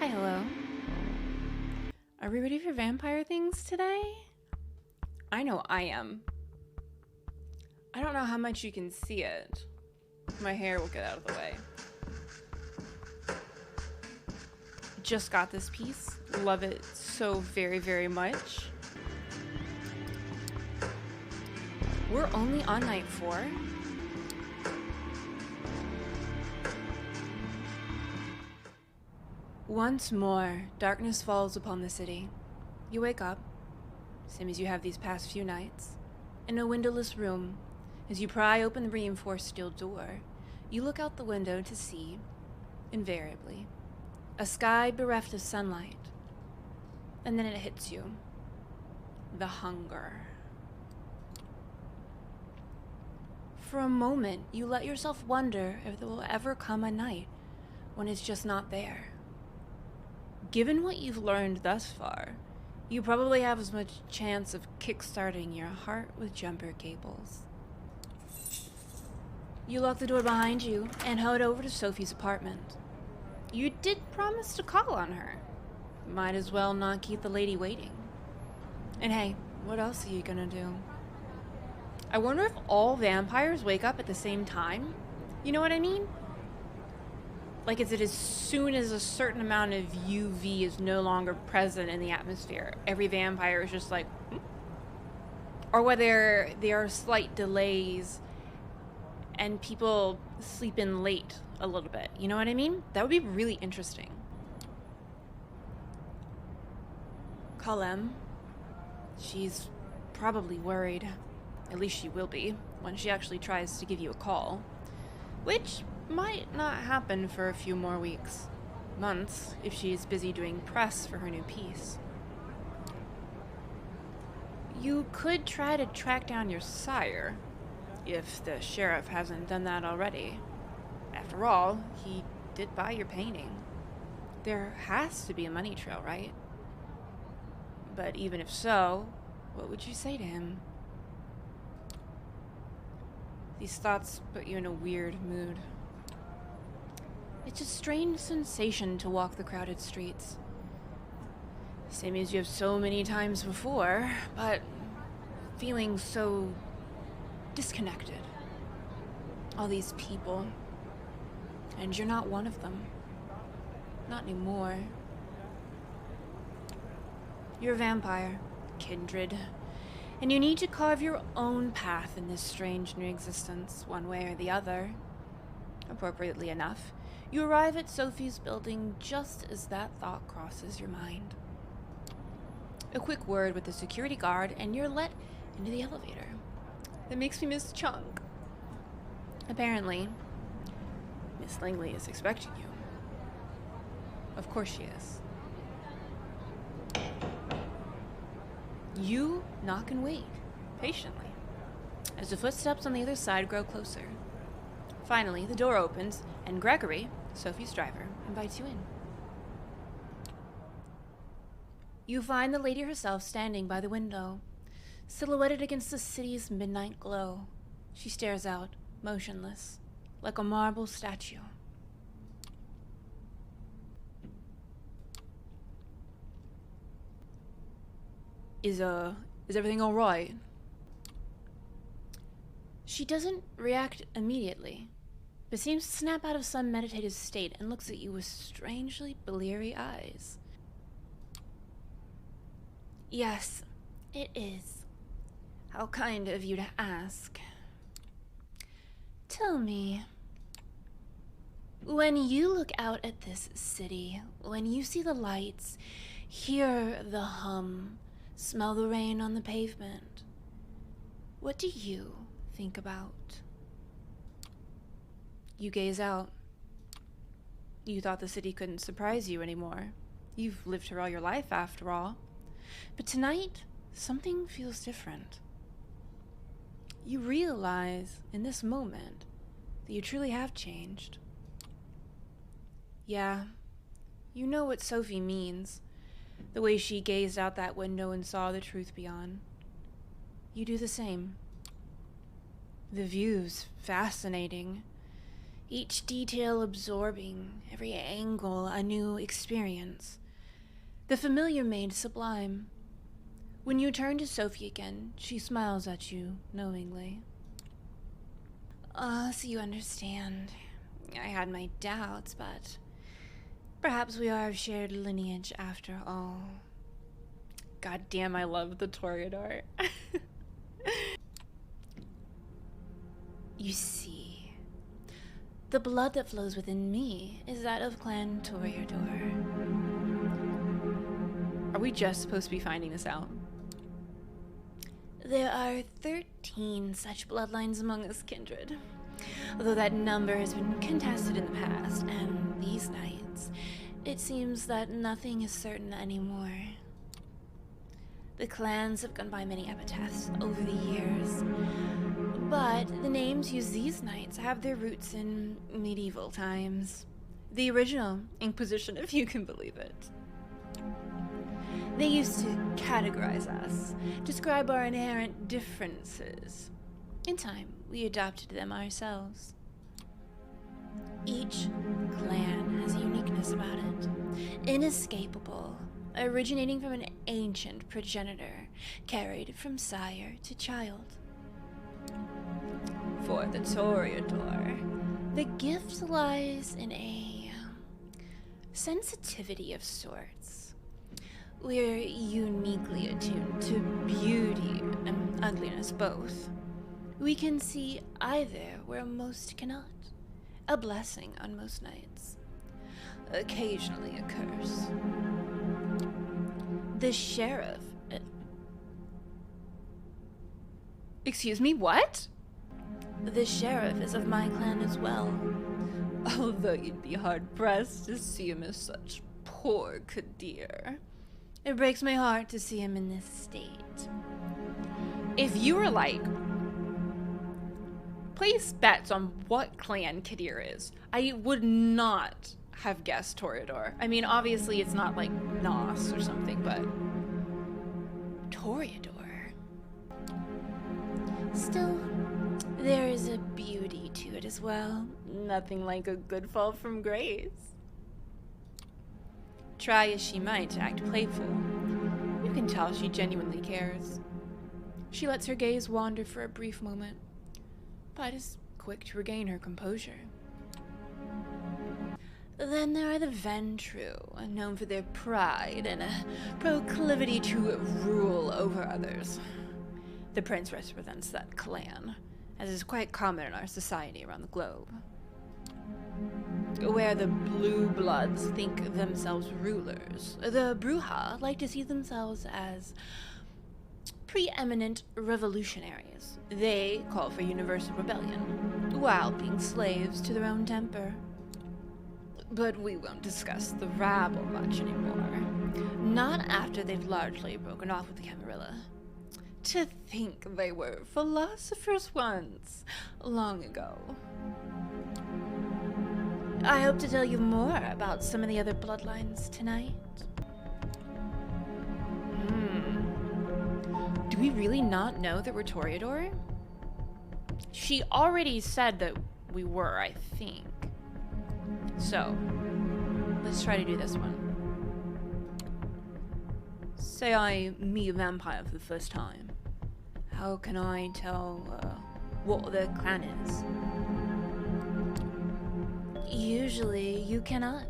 Hi, hello. Are we ready for vampire things today? I know I am. I don't know how much you can see it. My hair will get out of the way. Just got this piece. Love it so very, very much. We're only on night 4. Once more, darkness falls upon the city. You wake up, same as you have these past few nights, in a windowless room. As you pry open the reinforced steel door, you look out the window to see, invariably, a sky bereft of sunlight. And then it hits you. The hunger. For a moment, you let yourself wonder if there will ever come a night when it's just not there. Given what you've learned thus far, you probably have as much chance of kickstarting your heart with jumper cables. You lock the door behind you and head over to Sophie's apartment. You did promise to call on her. Might as well not keep the lady waiting. And hey, what else are you gonna do? I wonder if all vampires wake up at the same time? You know what I mean? Like, is it as soon as a certain amount of UV is no longer present in the atmosphere, every vampire is just like, hmm? Or whether there are slight delays and people sleep in late a little bit. You know what I mean? That would be really interesting. 𝒂𝒹𝒾𝒁. She's probably worried. At least she will be when she actually tries to give you a call. Which might not happen for a few more weeks, months, if she's busy doing press for her new piece. You could try to track down your sire, if the sheriff hasn't done that already. After all, he did buy your painting. There has to be a money trail, right? But even if so, what would you say to him? These thoughts put you in a weird mood. It's a strange sensation to walk the crowded streets. Same as you have so many times before, but feeling so disconnected. All these people, and you're not one of them. Not anymore. You're a vampire, kindred, and you need to carve your own path in this strange new existence, one way or the other. Appropriately enough, you arrive at Sophie's building just as that thought crosses your mind. A quick word with the security guard, and you're let into the elevator. That makes me miss Chunk. Apparently, Miss Langley is expecting you. Of course she is. You knock and wait, patiently, as the footsteps on the other side grow closer. Finally, the door opens, and Gregory, Sophie's driver, invites you in. You find the lady herself standing by the window, silhouetted against the city's midnight glow. She stares out, motionless, like a marble statue. Is everything all right? She doesn't react immediately, but seems to snap out of some meditative state and looks at you with strangely bleary eyes. Yes, it is. How kind of you to ask. Tell me, when you look out at this city, when you see the lights, hear the hum, smell the rain on the pavement, what do you think about? You gaze out. You thought the city couldn't surprise you anymore. You've lived here all your life, after all. But tonight, something feels different. You realize, in this moment, that you truly have changed. Yeah, you know what Sophie means. The way she gazed out that window and saw the truth beyond. You do the same. The view's fascinating. each detail absorbing, every angle a new experience. The familiar made sublime. When you turn to Sophie again, she smiles at you knowingly. So you understand. I had my doubts, but perhaps we are of shared lineage after all. God damn, I love the toreador. You see, the blood that flows within me is that of Clan Toreador. Are we just supposed to be finding this out? There are 13 such bloodlines among us, kindred. Although that number has been contested in the past, and these nights, it seems that nothing is certain anymore. The clans have gone by many epitaphs over the years, but the names used these nights have their roots in medieval times. The original Inquisition, if you can believe it. They used to categorize us, describe our inherent differences. In time, we adopted them ourselves. Each clan has a uniqueness about it, inescapable, originating from an ancient progenitor, carried from sire to child. For the Toreador, the gift lies in a sensitivity of sorts. We're uniquely attuned to beauty and ugliness both. We can see either where most cannot. A blessing on most nights. Occasionally a curse. The sheriff... Excuse me, what? The sheriff is of my clan as well. Although you'd be hard-pressed to see him as such poor 𝒂𝒃. It breaks my heart to see him in this state. If you were like, place bets on what clan 𝒂𝒃 is, I would not have guessed Toreador. I mean, obviously it's not like Nos or something, but Toreador. Still, there is a beauty to it as well. Nothing like a good fall from grace. Try as she might to act playful, you can tell she genuinely cares. She lets her gaze wander for a brief moment, but is quick to regain her composure. Then there are the Ventru, known for their pride and a proclivity to rule over others. The prince represents that clan, as is quite common in our society around the globe, where the blue bloods think themselves rulers. The Bruja like to see themselves as preeminent revolutionaries. They call for universal rebellion, while being slaves to their own temper. But we won't discuss the rabble much anymore. Not after they've largely broken off with the Camarilla. To think they were philosophers once, long ago. I hope to tell you more about some of the other bloodlines tonight. Do we really not know that we're Toreador? She already said that we were, I think. So, let's try to do this one. Say I meet a vampire for the first time. How can I tell what their clan is? Usually you cannot,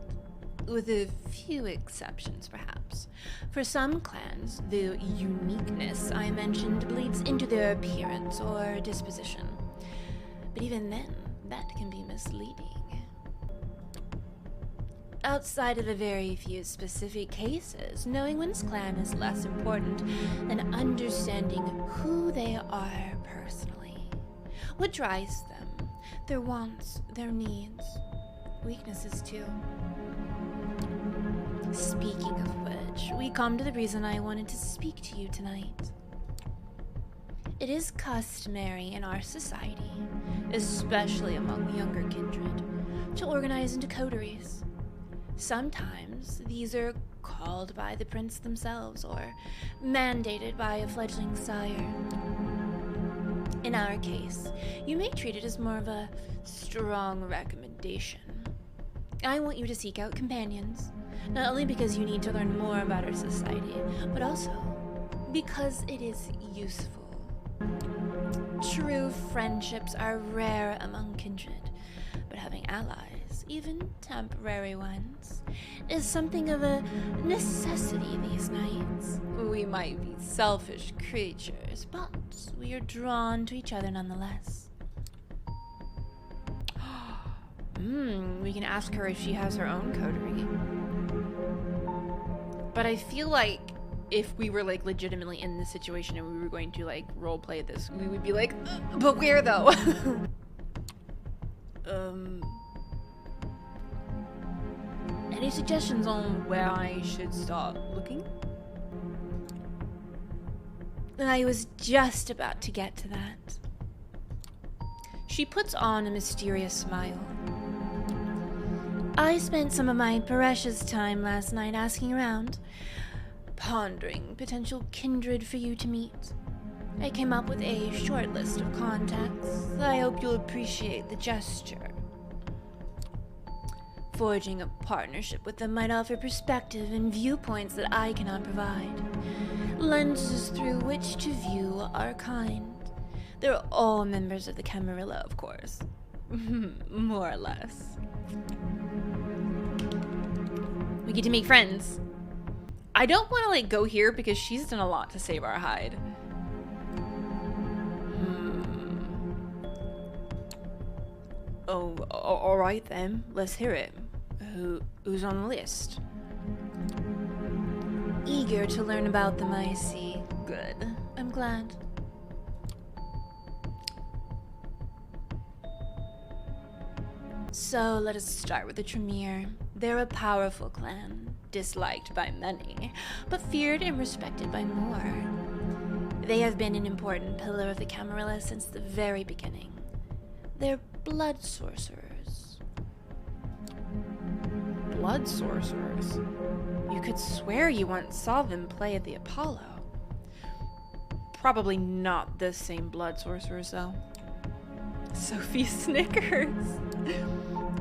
with a few exceptions perhaps. For some clans, the uniqueness I mentioned bleeds into their appearance or disposition. But even then, that can be misleading. Outside of a very few specific cases, knowing one's clan is less important than understanding who they are personally. What drives them, their wants, their needs, weaknesses too. Speaking of which, we come to the reason I wanted to speak to you tonight. It is customary in our society, especially among younger kindred, to organize into coteries. Sometimes these are called by the prince themselves or mandated by a fledgling sire. In our case, you may treat it as more of a strong recommendation recommendation. I want you to seek out companions, not only because you need to learn more about our society, but also because it is useful. True friendships are rare among kindred, but having allies, even temporary ones, is something of a necessity these nights. We might be selfish creatures, but we are drawn to each other nonetheless. We can ask her if she has her own coterie. But I feel like if we were like legitimately in this situation and we were going to like roleplay this, we would be like, but where though? Any suggestions on where I should start looking? I was just about to get to that. She puts on a mysterious smile. I spent some of my precious time last night asking around, pondering potential kindred for you to meet. I came up with a short list of contacts. I hope you'll appreciate the gesture. Forging a partnership with them might offer perspective and viewpoints that I cannot provide. Lenses through which to view our kind. They're all members of the Camarilla, of course. More or less. We get to make friends. I don't want to like go here because she's done a lot to save our hide. Oh, all right then. Let's hear it. Who's on the list? Eager to learn about them, I see. Good. I'm glad. So let us start with the Tremire. They're a powerful clan, disliked by many, but feared and respected by more. They have been an important pillar of the Camarilla since the very beginning. They're blood sorcerers. Blood sorcerers? You could swear you once saw them play at the Apollo. Probably not the same blood sorcerers, though. Sophie snickers.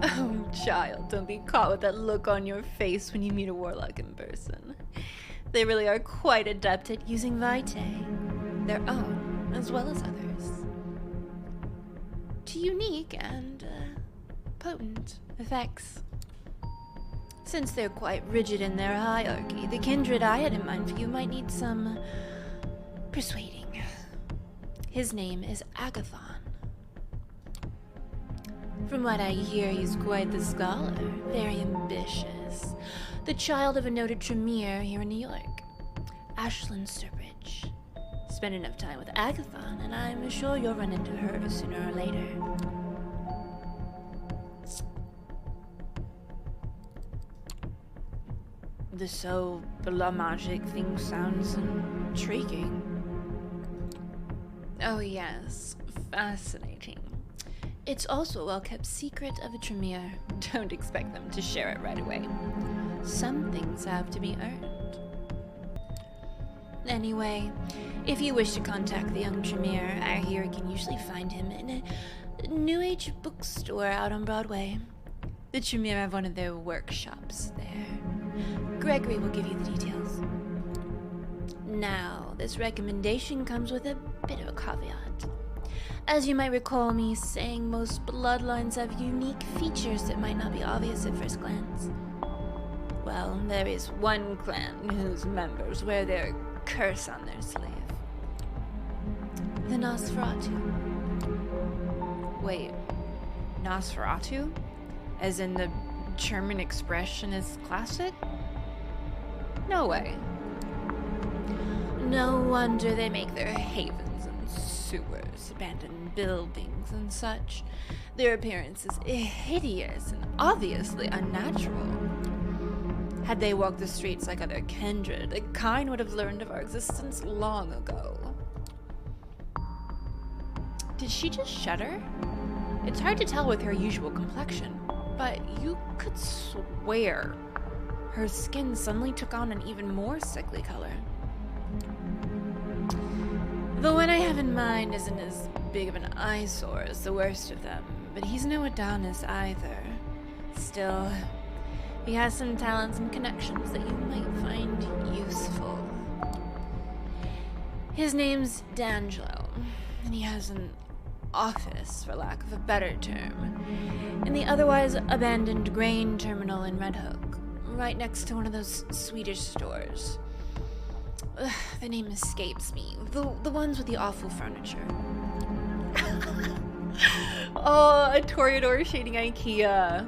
Oh, child, don't be caught with that look on your face when you meet a warlock in person. They really are quite adept at using vitae, their own as well as others, to unique and potent effects. Since they're quite rigid in their hierarchy, the kindred I had in mind for you might need some persuading. His name is Agathon. From what I hear, he's quite the scholar, very ambitious. The child of a noted tremire here in New York, Ashlyn Sturbridge. Spend enough time with Agathon, and I'm sure you'll run into her sooner or later. The 𝒂𝒹𝒾𝒶 thing sounds intriguing. Oh yes, fascinating. It's also a well-kept secret of the Tremire. Don't expect them to share it right away. Some things have to be earned. Anyway, if you wish to contact the young Tremire, I hear you can usually find him in a New Age bookstore out on Broadway. The Tremire have one of their workshops there. Gregory will give you the details. Now, this recommendation comes with a bit of a caveat. As you might recall me saying, most bloodlines have unique features that might not be obvious at first glance. Well, there is one clan whose members wear their curse on their sleeve. The nosferatu. Wait, nosferatu? As in the German expression is classic? No way. No wonder they make their havens in sewers, abandoned buildings, and such. Their appearance is hideous and obviously unnatural. Had they walked the streets like other kindred, the kind would have learned of our existence long ago. Did she just shudder? It's hard to tell with her usual complexion, but you could swear her skin suddenly took on an even more sickly color. The one I have in mind isn't as big of an eyesore as the worst of them, but he's no Adonis either. Still, he has some talents and connections that you might find useful. His name's D'Angelo, and he has an office, for lack of a better term, in the otherwise abandoned grain terminal in Red Hook, right next to one of those Swedish stores. Ugh, the name escapes me. The ones with the awful furniture. Oh, a Toreador shading IKEA.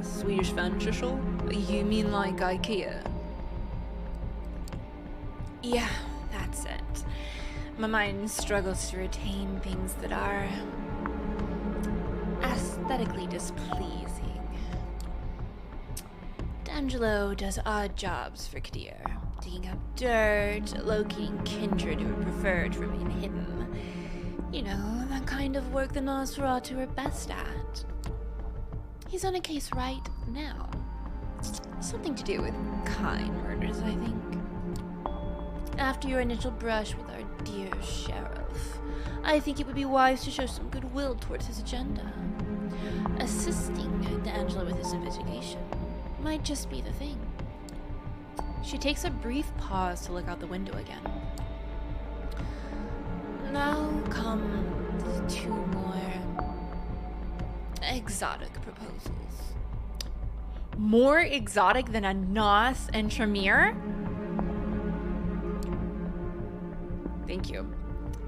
Swedish furniture shop? You mean like IKEA? Yeah, that's it. My mind struggles to retain things that are aesthetically displeasing. D'Angelo does odd jobs for Coterie, digging up dirt, locating kindred who would prefer to remain hidden. You know, that kind of work the nosferatu are best at. He's on a case right now. Something to do with kind murders, I think. After your initial brush with our dear sheriff, I think it would be wise to show some goodwill towards his agenda. Assisting D'Angelo with his investigation might just be the thing. She takes a brief pause to look out the window again. Now come the two more exotic proposals. More exotic than a nos and tremire? Thank you.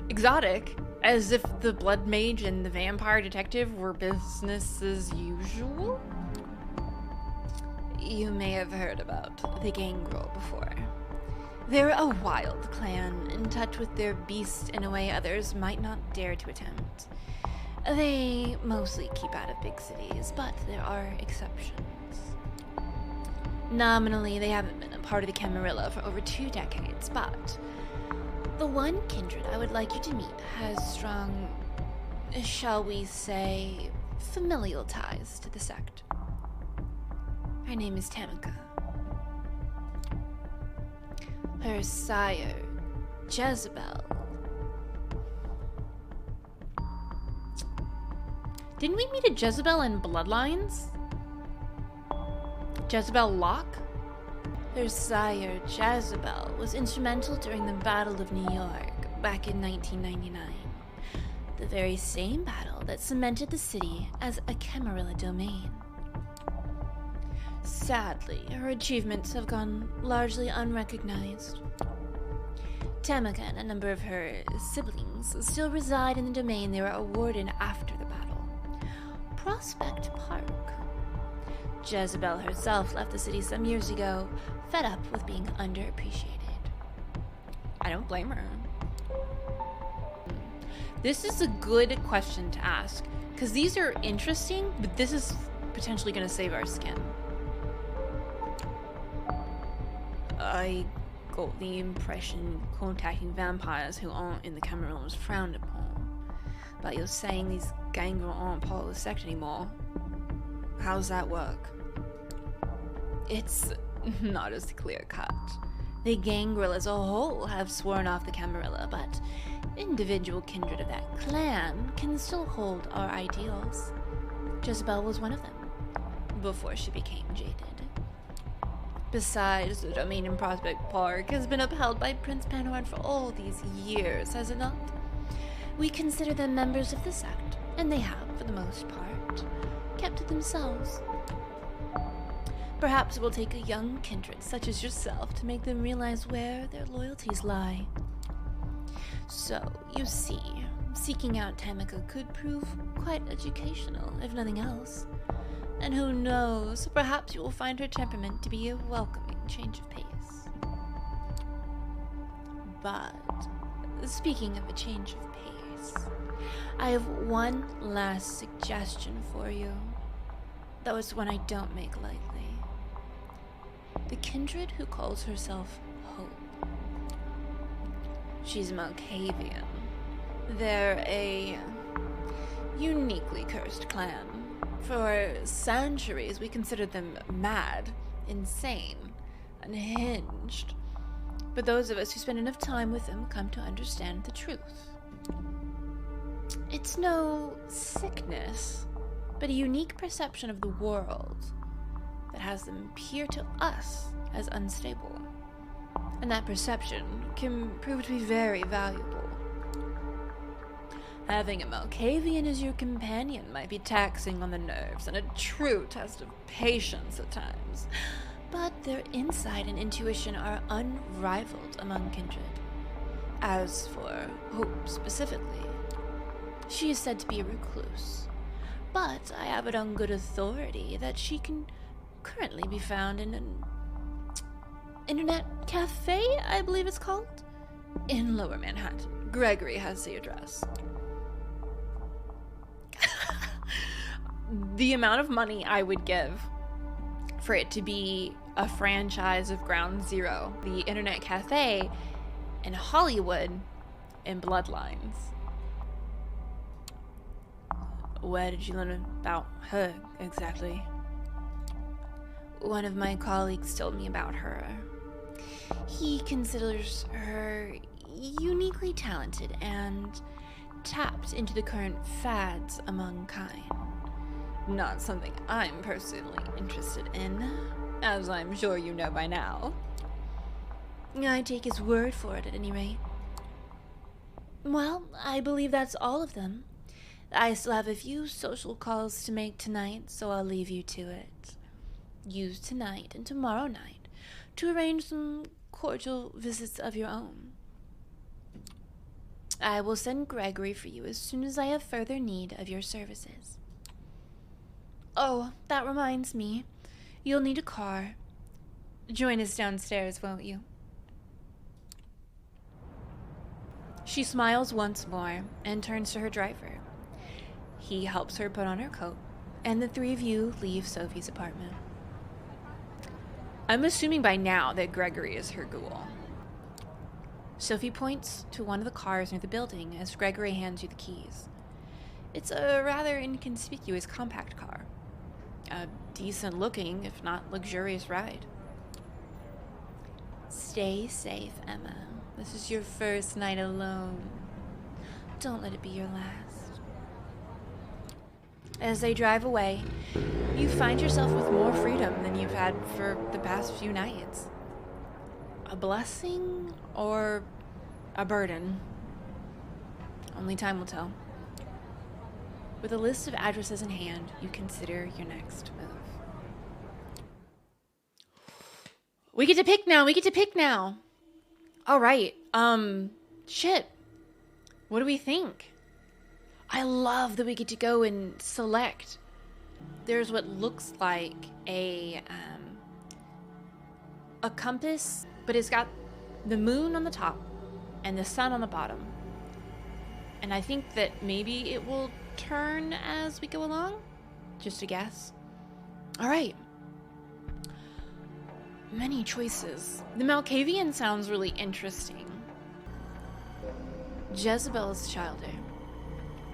Exotic? As if the blood mage and the vampire detective were business as usual? You may have heard about the Gangrel before. They're a wild clan, in touch with their beast in a way others might not dare to attempt. They mostly keep out of big cities, but there are exceptions. Nominally, they haven't been a part of the Camarilla for over 2 decades, but the one kindred I would like you to meet has strong, shall we say, familial ties to the sect. Her name is 𝒂𝒾𝒶. Her sire, Jezebel. Didn't we meet a Jezebel in Bloodlines? Jezebel Locke? Her sire, Jezebel, was instrumental during the Battle of New York back in 1999. The very same battle that cemented the city as a Camarilla domain. Sadly, her achievements have gone largely unrecognized. 𝒂𝒾𝒶 and a number of her siblings still reside in the domain they were awarded after the battle. Prospect Park. Jezebel herself left the city some years ago, fed up with being underappreciated. I don't blame her. This is a good question to ask, because these are interesting, but this is potentially going to save our skin. I got the impression contacting vampires who aren't in the Camarilla was frowned upon. But you're saying these Gangrel aren't part of the sect anymore. How's that work? It's not as clear-cut. The Gangrel as a whole have sworn off the Camarilla, but individual kindred of that clan can still hold our ideals. Jezebel was one of them, before she became jaded. Besides, the domain in Prospect Park has been upheld by Prince Panorad for all these years, has it not? We consider them members of the sect, and they have, for the most part, kept to themselves. Perhaps it will take a young kindred such as yourself to make them realize where their loyalties lie. So, you see, seeking out 𝒂𝒾𝒶 could prove quite educational, if nothing else. And who knows, perhaps you will find her temperament to be a welcoming change of pace. But, speaking of a change of pace, I have one last suggestion for you, though it's one I don't make lightly. The kindred who calls herself Hope. She's malkavian. They're a uniquely cursed clan. For centuries, we considered them mad, insane, unhinged. But those of us who spend enough time with them come to understand the truth. It's no sickness, but a unique perception of the world that has them appear to us as unstable. And that perception can prove to be very valuable. Having a malkavian as your companion might be taxing on the nerves and a true test of patience at times, but their insight and intuition are unrivaled among kindred. As for Hope specifically, she is said to be a recluse, but I have it on good authority that she can currently be found in an internet cafe, I believe it's called, in Lower Manhattan. Gregory has the address. The amount of money I would give for it to be a franchise of Ground Zero, the internet cafe in Hollywood in Bloodlines. Where did you learn about her exactly? One of my colleagues told me about her. He considers her uniquely talented and tapped into the current fads among kind. Not something I'm personally interested in, as I'm sure you know by now. I take his word for it at any rate. Well, I believe that's all of them. I still have a few social calls to make tonight, so I'll leave you to it. Use tonight and tomorrow night to arrange some cordial visits of your own. I will send Gregory for you as soon as I have further need of your services. Oh, that reminds me. You'll need a car. Join us downstairs, won't you? She smiles once more and turns to her driver. He helps her put on her coat, and the three of you leave Sophie's apartment. I'm assuming by now that Gregory is her ghoul. Sophie points to one of the cars near the building as Gregory hands you the keys. It's a rather inconspicuous compact car. A decent-looking, if not luxurious, ride. Stay safe, Emma. This is your first night alone. Don't let it be your last. As they drive away, you find yourself with more freedom than you've had for the past few nights. A blessing or a burden? Only time will tell. With a list of addresses in hand, you consider your next move. We get to pick now. All right. Shit. What do we think? I love that we get to go and select. There's what looks like a compass, but it's got the moon on the top and the sun on the bottom. And I think that maybe it will turn as we go along. Just a guess. All right. Many choices. The Malkavian sounds really interesting. Jezebel's childer.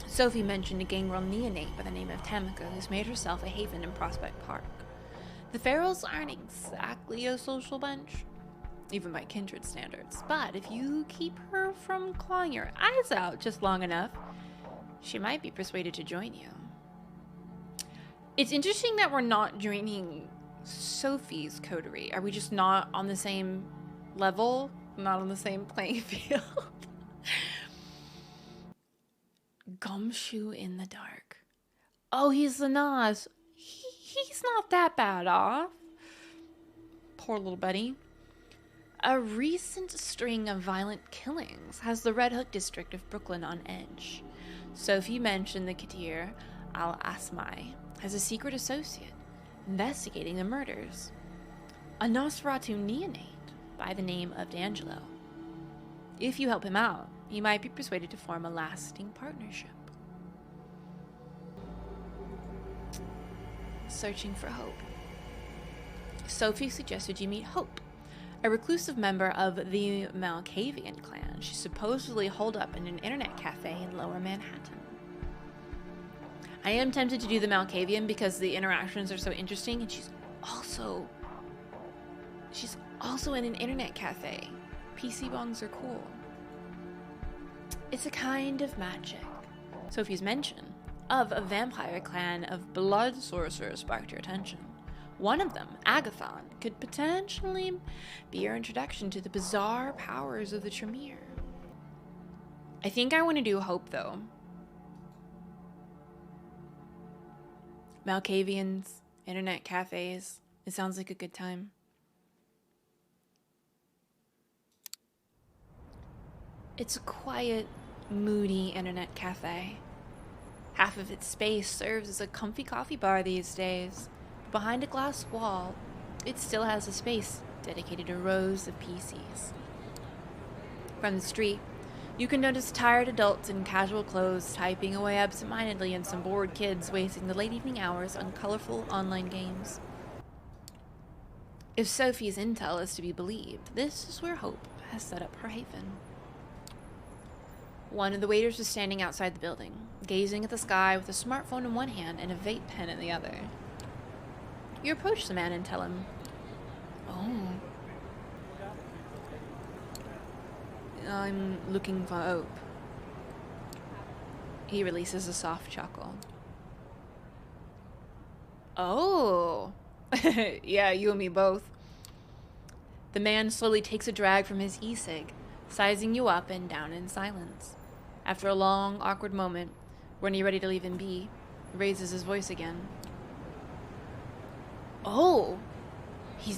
Sophie mentioned a Gangrel neonate by the name of 𝒂𝒾𝒶 who's made herself a haven in Prospect Park. The Ferals aren't exactly a social bunch, even by kindred standards, but if you keep her from clawing your eyes out just long enough, she might be persuaded to join you. It's interesting that we're not joining Sophie's coterie. Are we just not on the same level? Not on the same playing field? Gumshoe in the dark. Oh, he's the Nas. He's not that bad off. Poor little buddy. A recent string of violent killings has the Red Hook district of Brooklyn on edge. Sophie mentioned the Coterie 𝒂𝒾𝒶 has a secret associate investigating the murders. A nosferatu neonate by the name of D'Angelo. If you help him out, you might be persuaded to form a lasting partnership. Searching for Hope. Sophie suggested you meet Hope, a reclusive member of the Malkavian clan. She's supposedly holed up in an internet cafe in Lower Manhattan. I am tempted to do the Malkavian because the interactions are so interesting, and she's also in an internet cafe. PC bongs are cool. It's a kind of magic. Sophie's mention of a vampire clan of blood sorcerers sparked your attention. One of them, Agathon, could potentially be your introduction to the bizarre powers of the tremire. I think I want to do Hope, though. Malkavians, internet cafes. It sounds like a good time. It's a quiet, moody internet cafe. Half of its space serves as a comfy coffee bar these days. Behind a glass wall, it still has a space dedicated to rows of PCs. From the street, you can notice tired adults in casual clothes typing away absentmindedly and some bored kids wasting the late evening hours on colorful online games. If Sophie's intel is to be believed, this is where Hope has set up her haven. One of the waiters was standing outside the building, gazing at the sky with a smartphone in one hand and a vape pen in the other. You approach the man and tell him, "Oh, I'm looking for Hope." He releases a soft chuckle. "Oh, yeah, you and me both." The man slowly takes a drag from his e-cig, sizing you up and down in silence. After a long, awkward moment, when you're ready to leave him be, he raises his voice again. "Oh, he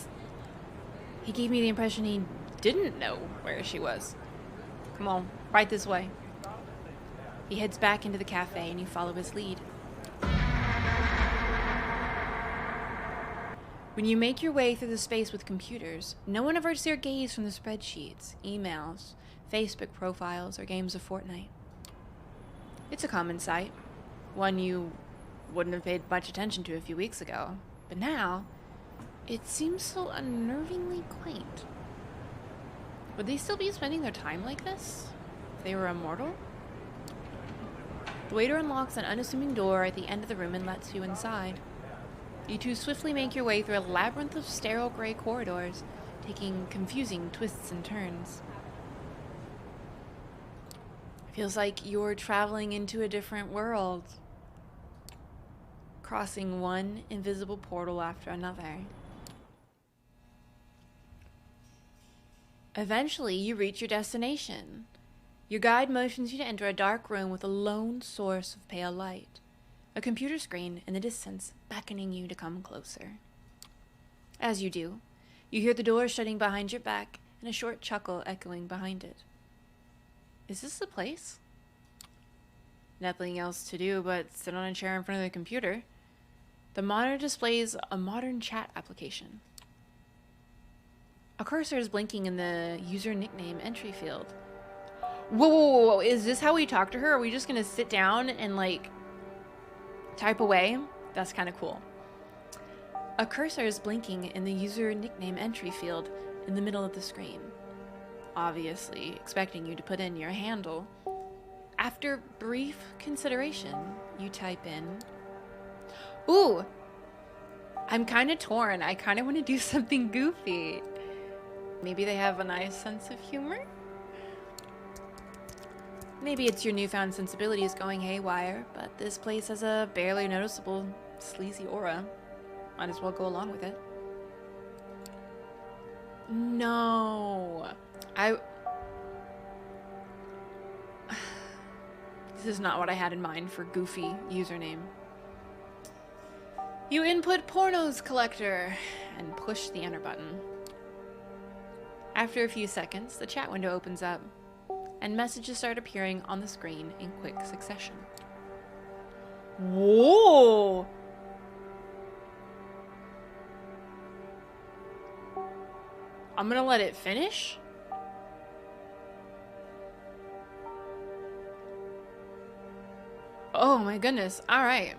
gave me the impression he didn't know where she was. Come on, right this way." He heads back into the cafe and you follow his lead. When you make your way through the space with computers, no one averts their gaze from the spreadsheets, emails, Facebook profiles, or games of Fortnite. It's a common sight, one you wouldn't have paid much attention to a few weeks ago, but now it seems so unnervingly quaint. Would they still be spending their time like this if they were immortal? The waiter unlocks an unassuming door at the end of the room and lets you inside. You two swiftly make your way through a labyrinth of sterile gray corridors, taking confusing twists and turns. Feels like you're traveling into a different world, crossing one invisible portal after another. Eventually, you reach your destination. Your guide motions you to enter a dark room with a lone source of pale light, a computer screen in the distance beckoning you to come closer. As you do, you hear the door shutting behind your back and a short chuckle echoing behind it. Is this the place? Nothing else to do but sit on a chair in front of the computer. The monitor displays a modern chat application. A cursor is blinking in the user nickname entry field. Whoa, is this how we talk to her? Are we just gonna sit down and like type away? That's kind of cool. A cursor is blinking in the user nickname entry field in the middle of the screen, obviously expecting you to put in your handle. After brief consideration, you type in, "Ooh, I'm kind of torn. I kind of want to do something goofy." Maybe they have a nice sense of humor? Maybe it's your newfound sensibilities going haywire, but this place has a barely noticeable sleazy aura. Might as well go along with it. No. This is not what I had in mind for goofy username. You input pornos collector and push the enter button. After a few seconds, the chat window opens up, and messages start appearing on the screen in quick succession. Whoa! I'm gonna let it finish? Oh my goodness, alright.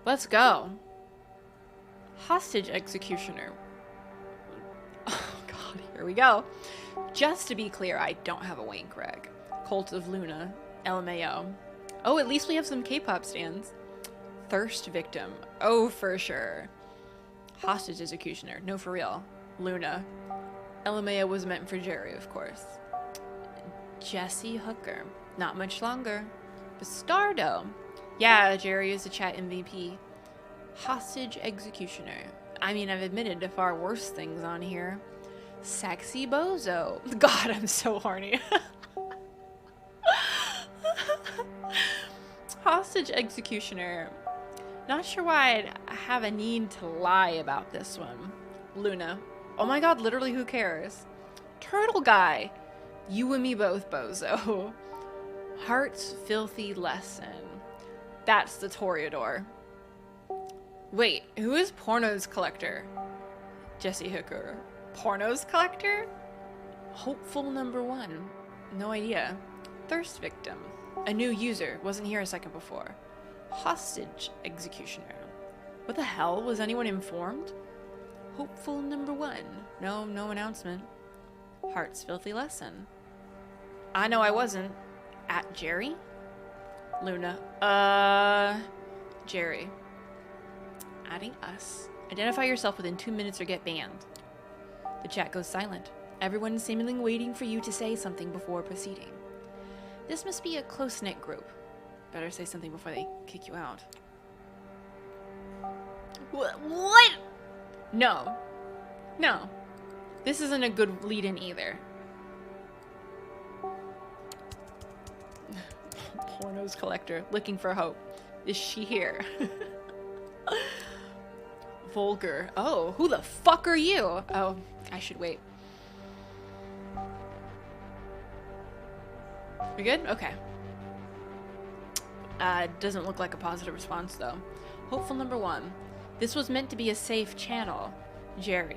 Let's go. Hostage executioner. Oh god, here we go. Just to be clear, I don't have a wank reg. Cult of Luna, LMAO. Oh, at least we have some K-pop stands. Thirst victim. Oh, for sure. Hostage executioner. No, for real. Luna. LMAO was meant for Jerry, of course. Jesse Hooker. Not much longer. Bastardo. Yeah, Jerry is the chat MVP. Hostage executioner. I mean, I've admitted to far worse things on here. Sexy bozo. God, I'm so horny. Hostage executioner. Not sure why I have a need to lie about this one. Luna. Oh my god, literally who cares? Turtle guy. You and me both, bozo. Heart's filthy lesson. That's the Toreador. Wait, who is Porno's collector? Jesse Hooker. Porno's collector? Hopeful number 1. No idea. Thirst victim. A new user. Wasn't here a second before. Hostage executioner. What the hell? Was anyone informed? Hopeful number 1. No announcement. Heart's filthy lesson. I know I wasn't. At Jerry? Luna. Jerry. Adding us. Identify yourself within 2 minutes or get banned. The chat goes silent. Everyone is seemingly waiting for you to say something before proceeding. This must be a close-knit group. Better say something before they kick you out. What? No. No. This isn't a good lead-in either. Porno's collector. Looking for hope. Is she here? Vulgar. Oh, who the fuck are you? Oh, I should wait. We good? Okay. Doesn't look like a positive response, though. Hopeful number 1. This was meant to be a safe channel. Jerry.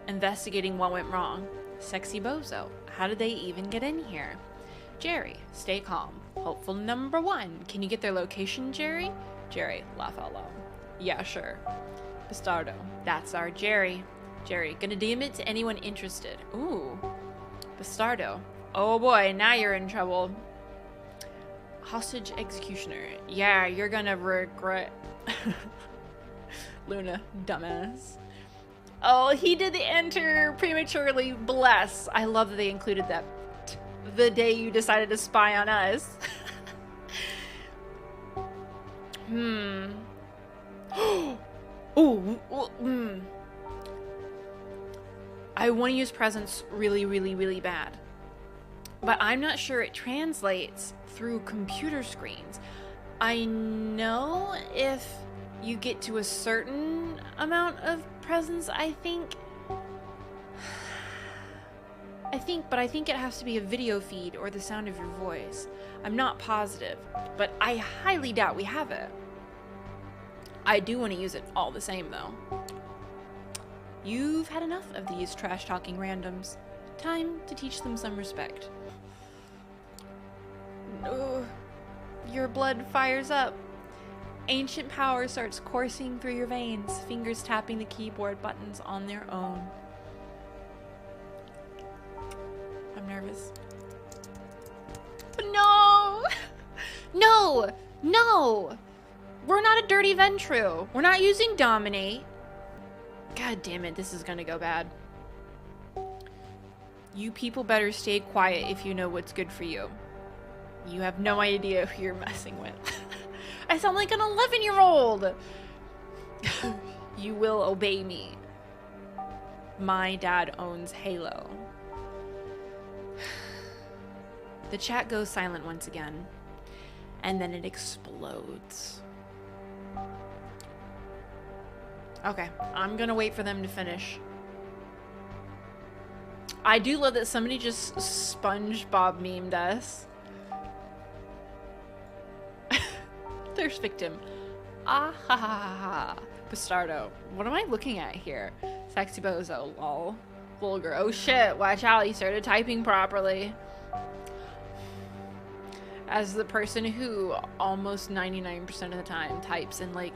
Investigating what went wrong. Sexy bozo. How did they even get in here? Jerry. Stay calm. Hopeful number 1. Can you get their location, Jerry? Jerry. Laugh out loud. Yeah, sure. Bastardo. That's our Jerry. Jerry. Gonna DM it to anyone interested. Ooh. Bastardo. Oh boy, now you're in trouble. Hostage executioner. Yeah, you're gonna regret. Luna, dumbass. Oh, he did the enter prematurely. Bless. I love that they included that. The day you decided to spy on us. I want to use presence really bad. But I'm not sure it translates through computer screens. I know if you get to a certain amount of presence, I think, but I think it has to be a video feed or the sound of your voice. I'm not positive, but I highly doubt we have it. I do want to use it all the same, though. You've had enough of these trash-talking randoms. Time to teach them some respect. Your blood fires up. Ancient power starts coursing through your veins, fingers tapping the keyboard buttons on their own. I'm nervous. No! No! No! We're not a dirty Ventru. We're not using dominate. God damn it, this is gonna go bad. You people better stay quiet if you know what's good for you. You have no idea who you're messing with. I sound like an 11-year-old. You will obey me. My dad owns Halo. The chat goes silent once again, and then it explodes. Okay, I'm gonna wait for them to finish. I do love that somebody just SpongeBob memed us. Thirst victim. Ah ha ha ha ha. Bastardo. What am I looking at here? Sexy bozo. Lol. Vulgar. Oh shit. Watch out. He started typing properly. As the person who almost 99% of the time types in like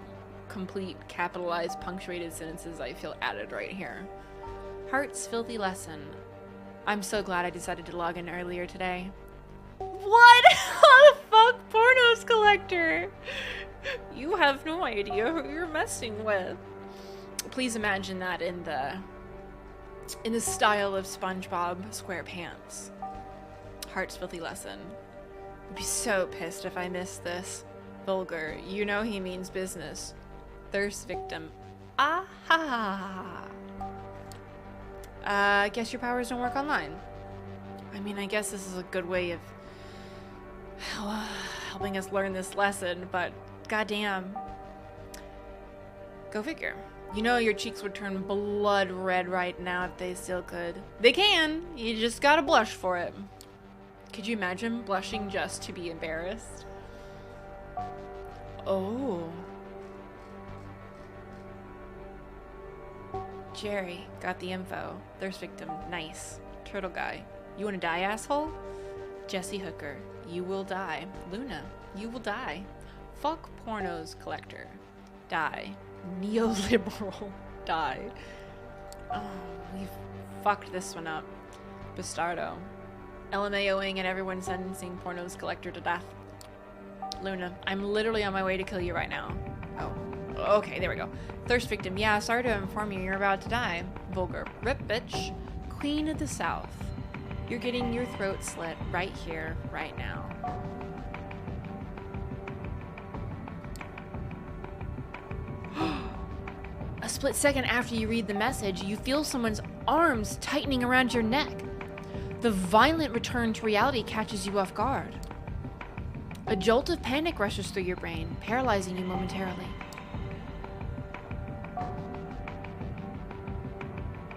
complete capitalized punctuated sentences, I feel added right here. Heart's filthy lesson. I'm so glad I decided to log in earlier today. What? How the fuck, Porno's collector? You have no idea who you're messing with. Please imagine that in the style of SpongeBob SquarePants. Heart's filthy lesson. I'd be so pissed if I missed this. Vulgar. You know he means business. Thirst victim. Ah ha ha ha. Guess your powers don't work online. I mean, I guess this is a good way of helping us learn this lesson, but goddamn. Go figure. You know your cheeks would turn blood red right now if they still could. They can. You just gotta blush for it. Could you imagine blushing just to be embarrassed? Oh. Jerry, got the info. Thirst victim, nice. Turtle guy, you wanna die, asshole? Jesse Hooker, you will die. Luna, you will die. Fuck pornos collector, die. Neoliberal, die. Oh, we've fucked this one up. Bastardo. LMAOing and everyone sentencing pornos collector to death. Luna, I'm literally on my way to kill you right now. Oh, okay, there we go. Thirst victim, yeah, sorry to inform you, you're about to die. Vulgar, rip bitch. Queen of the South. You're getting your throat slit right here, right now. A split second after you read the message, you feel someone's arms tightening around your neck. The violent return to reality catches you off guard. A jolt of panic rushes through your brain, paralyzing you momentarily.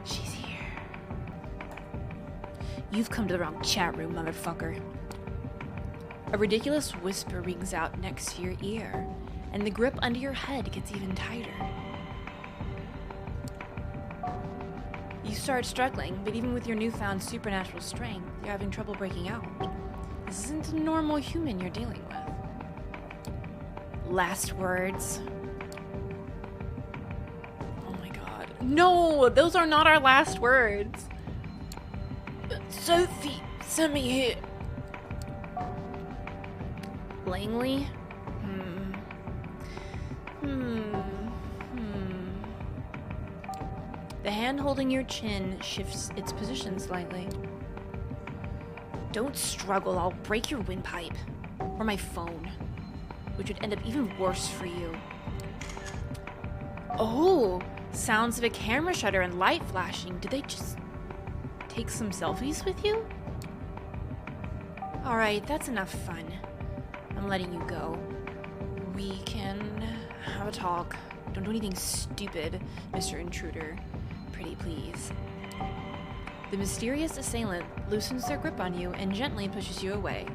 She's here. You've come to the wrong chat room, motherfucker. A ridiculous whisper rings out next to your ear, and the grip under your head gets even tighter. You start struggling, but even with your newfound supernatural strength, you're having trouble breaking out. This isn't a normal human you're dealing with. Last words. Oh my god. No! Those are not our last words! Sophie, send me here. Langley? The hand holding your chin shifts its position slightly. Don't struggle, I'll break your windpipe. Or my phone. Which would end up even worse for you. Oh! Sounds of a camera shutter and light flashing. Did they just take some selfies with you? Alright, that's enough fun. I'm letting you go. We can have a talk. Don't do anything stupid, Mr. Intruder. Pretty please. The mysterious assailant loosens their grip on you and gently pushes you away.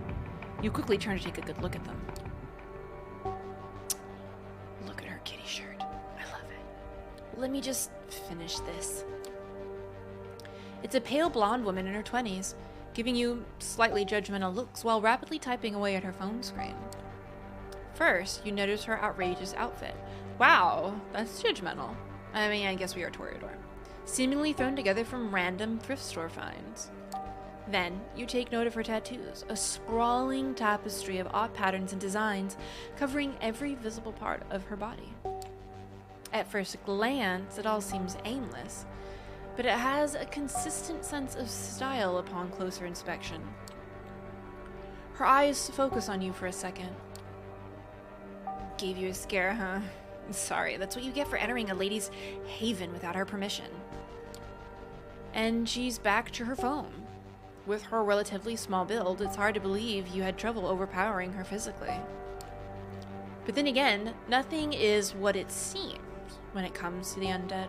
You quickly turn to take a good look at them. Look at her kitty shirt. I love it. Let me just finish this. It's a pale blonde woman in her 20s, giving you slightly judgmental looks while rapidly typing away at her phone screen. First, you notice her outrageous outfit. Wow, that's judgmental. I mean, I guess we are Toreador. Seemingly thrown together from random thrift store finds. Then, you take note of her tattoos, a sprawling tapestry of odd patterns and designs covering every visible part of her body. At first glance, it all seems aimless, but it has a consistent sense of style upon closer inspection. Her eyes focus on you for a second. Gave you a scare, huh? Sorry, that's what you get for entering a lady's haven without her permission. And she's back to her phone. With her relatively small build, it's hard to believe you had trouble overpowering her physically. But then again, nothing is what it seems when it comes to the undead.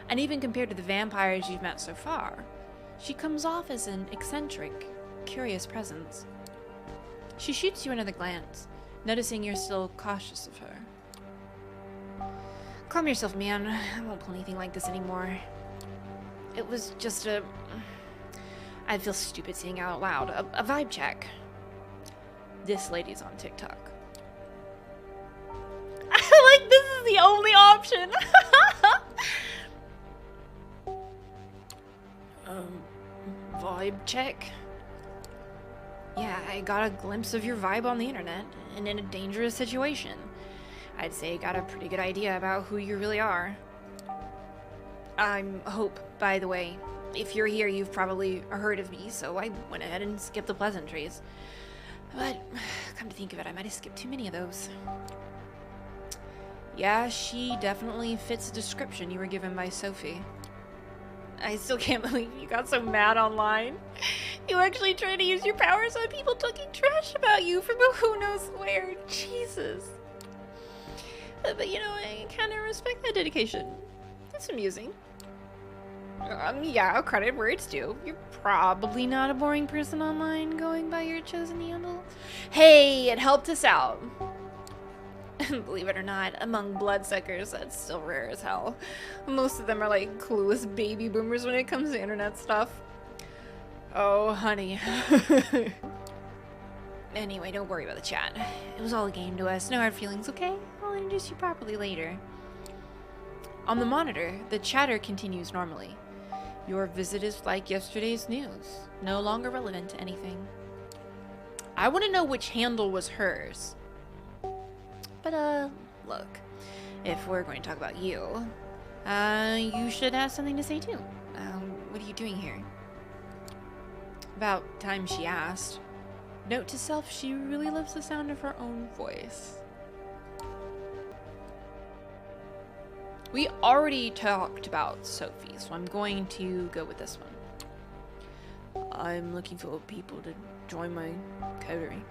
And even compared to the vampires you've met so far, she comes off as an eccentric, curious presence. She shoots you another glance, noticing you're still cautious of her. Calm yourself, man. I won't pull anything like this anymore. It was just a... I feel stupid saying it out loud. A vibe check. This lady's on TikTok. Like, this is the only option. Vibe check? Yeah, I got a glimpse of your vibe on the internet, and in a dangerous situation. I'd say I got a pretty good idea about who you really are. I'm Hope, by the way. If you're here, you've probably heard of me, so I went ahead and skipped the pleasantries. But, come to think of it, I might have skipped too many of those. Yeah, she definitely fits the description you were given by Sophie. I still can't believe you got so mad online. You actually tried to use your powers on people talking trash about you from who knows where. Jesus. But you know, I kind of respect that dedication. It's amusing. Yeah, I'll credit where it's due. You're probably not a boring person online going by your chosen handle. Hey, it helped us out. Believe it or not, among bloodsuckers, that's still rare as hell. Most of them are like clueless baby boomers when it comes to internet stuff. Oh, honey. Anyway, don't worry about the chat. It was all a game to us. No hard feelings, okay? I'll introduce you properly later. On the monitor, the chatter continues normally. Your visit is like yesterday's news. No longer relevant to anything. I want to know which handle was hers. But, look. If we're going to talk about you, you should have something to say too. What are you doing here? About time she asked. Note to self, she really loves the sound of her own voice. We already talked about Sophie, so I'm going to go with this one. I'm looking for people to join my coterie.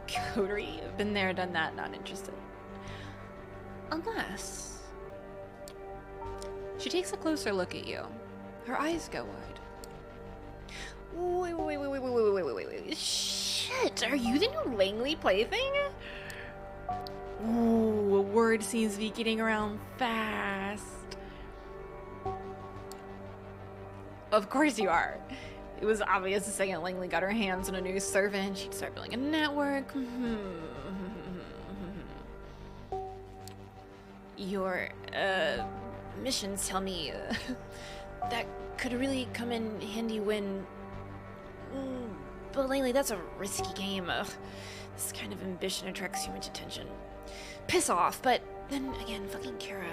Coterie? Been there, done that, not interested. Unless... She takes a closer look at you. Her eyes go wide. Wait. Shit, are you the new Langley plaything? Ooh, a word seems to be getting around fast. Of course you are. It was obvious the second Langley got her hands on a new servant, she'd start building a network. Your, missions tell me that could really come in handy when... But Langley, that's a risky game. This kind of ambition attracts too much attention. Piss off, but then again, fucking Kara.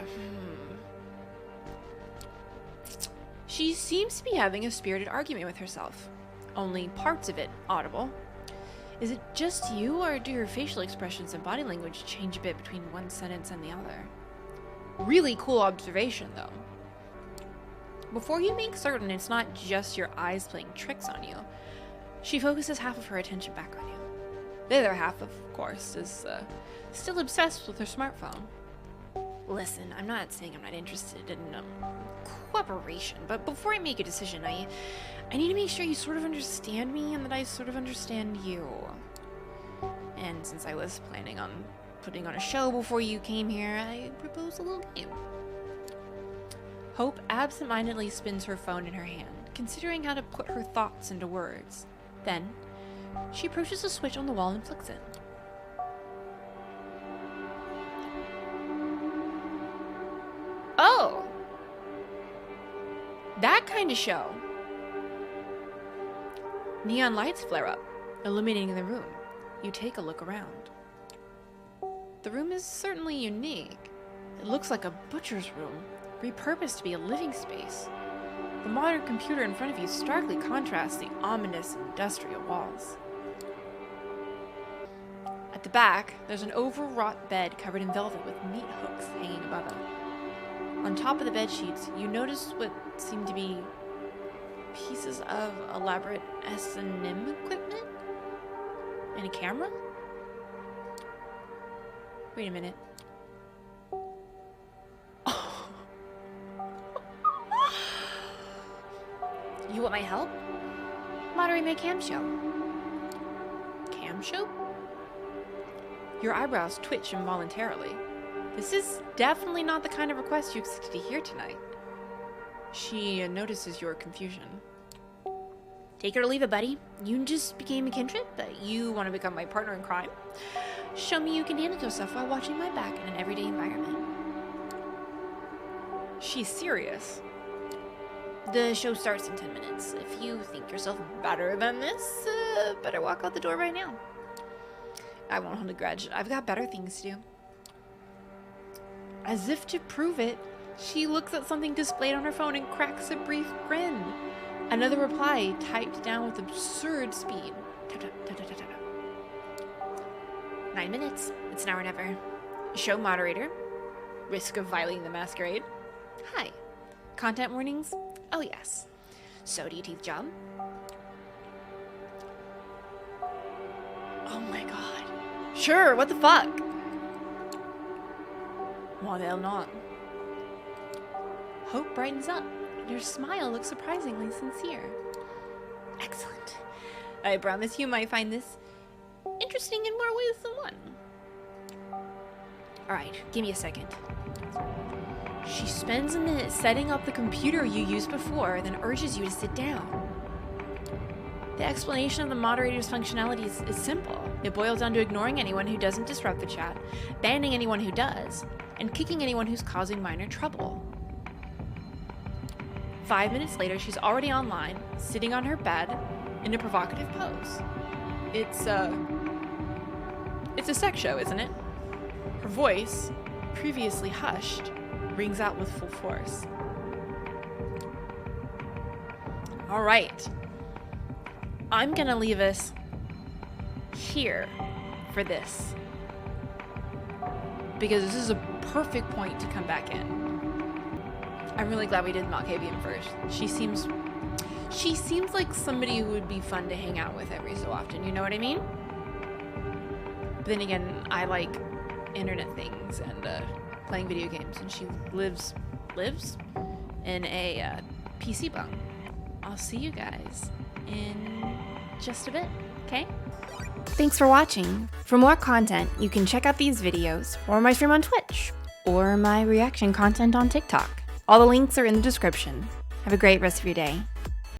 She seems to be having a spirited argument with herself. Only parts of it audible. Is it just you, or do her facial expressions and body language change a bit between one sentence and the other? Really cool observation, though. Before you make certain it's not just your eyes playing tricks on you, she focuses half of her attention back on you. The other half, of course, is still obsessed with her smartphone. Listen, I'm not saying I'm not interested in cooperation, but before I make a decision, I need to make sure you sort of understand me and that I sort of understand you. And since I was planning on putting on a show before you came here, I propose a little game. Hope absentmindedly spins her phone in her hand, considering how to put her thoughts into words. Then, she approaches a switch on the wall and flicks it. Oh! That kind of show. Neon lights flare up, illuminating the room. You take a look around. The room is certainly unique. It looks like a butcher's room, repurposed to be a living space. The modern computer in front of you starkly contrasts the ominous industrial walls. At the back, there's an overwrought bed covered in velvet with meat hooks hanging above it. On top of the bed sheets, you notice what seem to be pieces of elaborate S&M equipment? And a camera? Wait a minute. You want my help? Moderate my cam show. Cam show? Your eyebrows twitch involuntarily. This is definitely not the kind of request you expected to hear tonight. She notices your confusion. Take it or leave it, buddy. You just became a kindred, but you want to become my partner in crime? Show me you can handle yourself while watching my back in an everyday environment. She's serious. The show starts in 10 minutes. If you think yourself better than this, better walk out the door right now. I won't hold a grudge. I've got better things to do. As if to prove it, she looks at something displayed on her phone and cracks a brief grin. Another reply typed down with absurd speed. Tap, tap, tap, tap, tap, tap. 9 minutes. It's now or never. Show moderator. Risk of violating the masquerade. Hi. Content warnings? Oh yes. So do you teeth job? Oh my god. Sure, what the fuck? Well, they'll not. Hope brightens up. Your smile looks surprisingly sincere. Excellent. I promise you might find this interesting in more ways than one. Alright, give me a second. She spends a minute setting up the computer you used before, then urges you to sit down. The explanation of the moderator's functionalities is simple. It boils down to ignoring anyone who doesn't disrupt the chat, banning anyone who does, and kicking anyone who's causing minor trouble. 5 minutes later, she's already online, sitting on her bed, in a provocative pose. It's a sex show, isn't it? Her voice, previously hushed, rings out with full force. All right. I'm gonna leave us here for this, because this is a perfect point to come back in. I'm really glad we did malkavian first. She seems like somebody who would be fun to hang out with every so often, you know what I mean? But then again, I like internet things and playing video games, and she lives in a PC bunk. I'll see you guys in just a bit, okay? Thanks for watching. For more content, you can check out these videos, or my stream on Twitch, or my reaction content on TikTok. All the links are in the description. Have a great rest of your day.